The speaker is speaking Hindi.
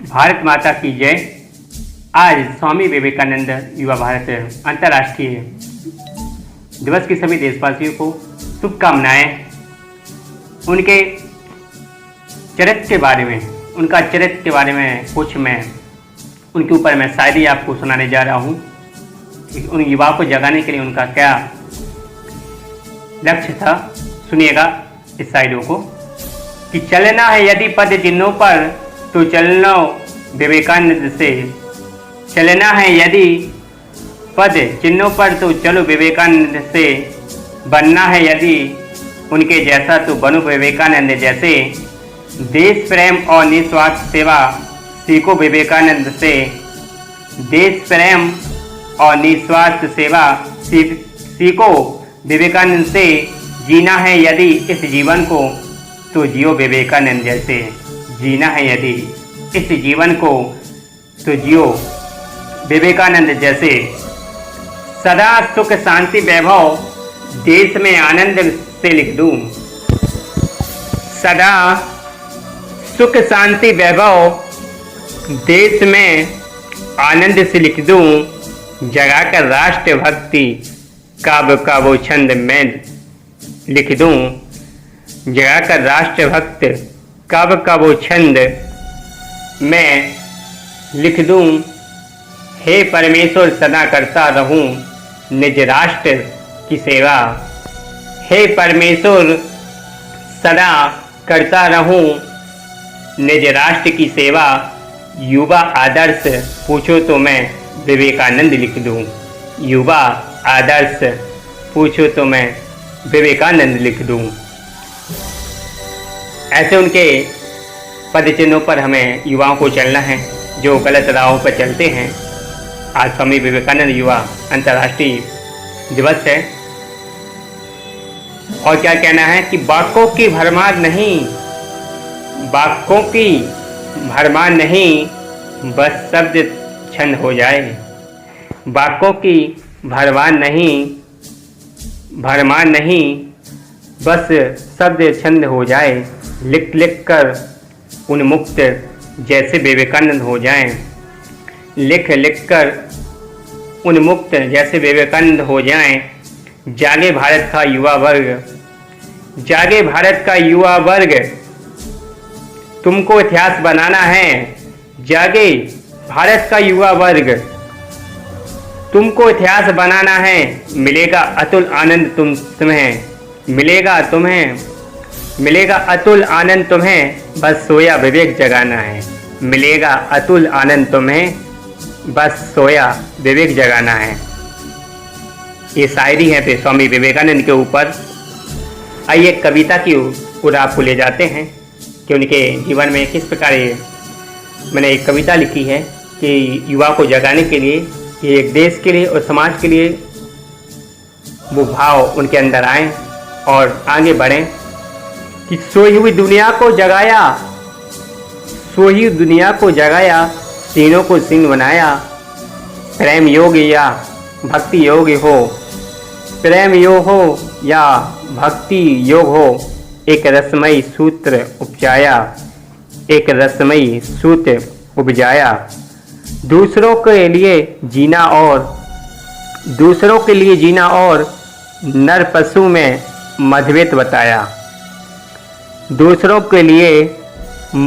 भारत माता की जय। आज स्वामी विवेकानंद युवा भारत अंतर्राष्ट्रीय दिवस की सभी देशवासियों को शुभकामनाएं। उनके चरित्र के बारे में कुछ मैं उनके ऊपर मैं शायरी आपको सुनाने जा रहा हूँ। उन युवाओं को जगाने के लिए उनका क्या लक्ष्य था, सुनिएगा इस शायरियों को। कि चलना है यदि पद चिन्हों पर तो चलना विवेकानंद से, चलना है यदि पद चिन्हों पर तो चलो विवेकानंद से, बनना है यदि उनके जैसा तो बनो विवेकानंद जैसे, देश प्रेम और निस्वार्थ सेवा सीखो विवेकानंद से, देश प्रेम और निस्वार्थ सेवा सीखो विवेकानंद से, जीना है यदि इस जीवन को तो जियो विवेकानंद जैसे, जीना है यदि इस जीवन को तो जियो विवेकानंद जैसे, सदा सुख शांति वैभव देश में आनंद से लिख दूं, सदा सुख शांति वैभव देश में आनंद से लिख दूं, जगाकर राष्ट्र भक्ति काव्य का वो छंद मैं लिख दूं, जगाकर राष्ट्र भक्त काव्य का वो छंद मैं लिख दूं, हे परमेश्वर सदा करता रहूं निज राष्ट्र की सेवा, हे परमेश्वर सदा करता रहूं निज राष्ट्र की सेवा, युवा आदर्श पूछो तो मैं विवेकानंद लिख दूं, युवा आदर्श पूछो तो मैं विवेकानंद लिख दूं। ऐसे उनके पद चिन्हों पर हमें युवाओं को चलना है जो गलत राहों पर चलते हैं। आज स्वामी विवेकानंद युवा अंतर्राष्ट्रीय दिवस है और क्या कहना है कि बाकों की भरमार नहीं, बाकों की भरमार नहीं, बस शब्द छंद हो जाए, बाकों की भरमार नहीं, बस शब्द छंद हो जाए, लिख लिख कर उन्मुक्त जैसे विवेकानंद हो जाएं, लिख लिख कर उन्मुक्त जैसे विवेकानंद हो जाएं, जागे भारत का युवा वर्ग, जागे भारत का युवा वर्ग, तुमको इतिहास बनाना है, जागे भारत का युवा वर्ग, तुमको इतिहास बनाना है, मिलेगा अतुल आनंद तुम्हें, मिलेगा अतुल आनंद तुम्हें, बस सोया विवेक जगाना है, मिलेगा अतुल आनंद तुम्हें, बस सोया विवेक जगाना है। ये शायरी है स्वामी विवेकानंद के ऊपर। आइए कविता की ओर आपको ले जाते हैं कि उनके जीवन में किस प्रकार मैंने एक कविता लिखी है कि युवा को जगाने के लिए, कि एक देश के लिए और समाज के लिए वो भाव उनके अंदर आए और आगे बढ़ें। कि सोई हुई दुनिया को जगाया, सोई हुई दुनिया को जगाया, सीनों को सीन बनाया, प्रेम योग या भक्ति योग हो, प्रेम योग हो या भक्ति योग हो, एक रसमयी सूत्र उपजाया, एक रसमयी सूत्र उपजाया, दूसरों के लिए जीना और नर पशु में मतभेद बताया, दूसरों के लिए